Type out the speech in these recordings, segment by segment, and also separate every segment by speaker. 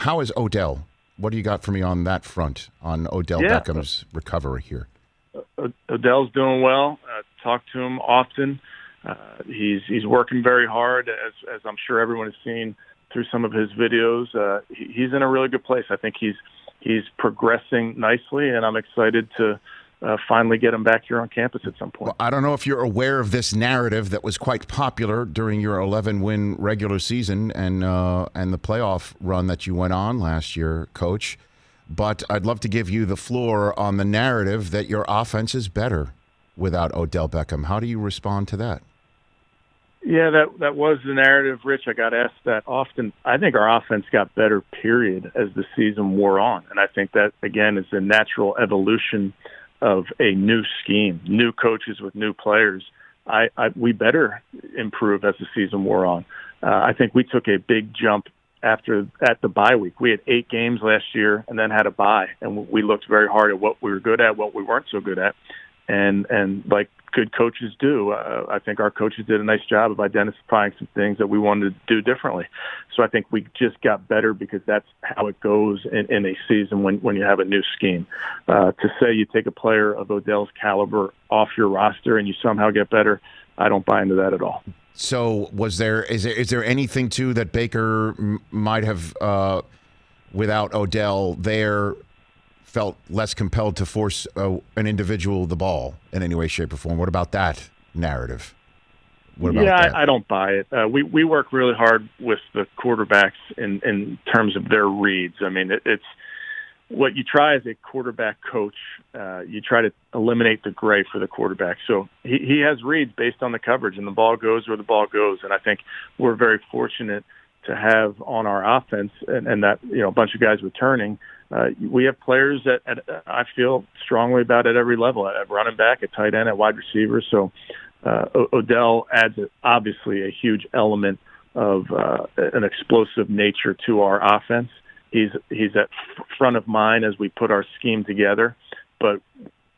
Speaker 1: How is Odell? What do you got for me on that front, on Odell Beckham's recovery here?
Speaker 2: Odell's doing well. Talk to him often. He's working very hard, as I'm sure everyone has seen through some of his videos. He's in a really good place. I think he's progressing nicely, and I'm excited to finally get him back here on campus at some point.
Speaker 1: Well, I don't know if you're aware of this narrative that was quite popular during your 11-win regular season and the playoff run that you went on last year, Coach. But I'd love to give you the floor on the narrative that your offense is better without Odell Beckham. How do you respond to that?
Speaker 2: Yeah, that was the narrative, Rich. I got asked that often. I think our offense got better, period, as the season wore on. And I think that, again, is the natural evolution of a new scheme, new coaches with new players. We better improve as the season wore on. I think we took a big jump at the bye week. We had 8 games last year and then had a bye, and we looked very hard at what we were good at, what we weren't so good at, and like good coaches do. I think our coaches did a nice job of identifying some things that we wanted to do differently. So I think we just got better because that's how it goes in a season when you have a new scheme. To say you take a player of Odell's caliber off your roster and you somehow get better, I don't buy into that at all.
Speaker 1: So is there anything too that Baker might have, without Odell there, felt less compelled to force an individual the ball in any way, shape, or form? What about that narrative? What about that?
Speaker 2: I don't buy it. We work really hard with the quarterbacks in terms of their reads. I mean, it's what you try as a quarterback coach. You try to eliminate the gray for the quarterback. So he has reads based on the coverage, and the ball goes where the ball goes. And I think we're very fortunate to have on our offense and that, a bunch of guys returning. We have players that I feel strongly about at every level, at running back, at tight end, at wide receiver. So Odell adds obviously a huge element of an explosive nature to our offense. He's at front of mind as we put our scheme together. But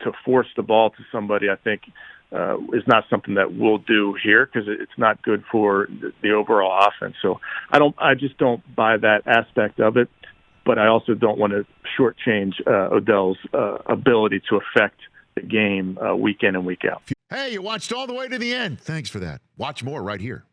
Speaker 2: to force the ball to somebody, I think, is not something that we'll do here because it's not good for the overall offense. So I just don't buy that aspect of it. But I also don't want to shortchange Odell's ability to affect the game week in and week out.
Speaker 1: Hey, you watched all the way to the end. Thanks for that. Watch more right here.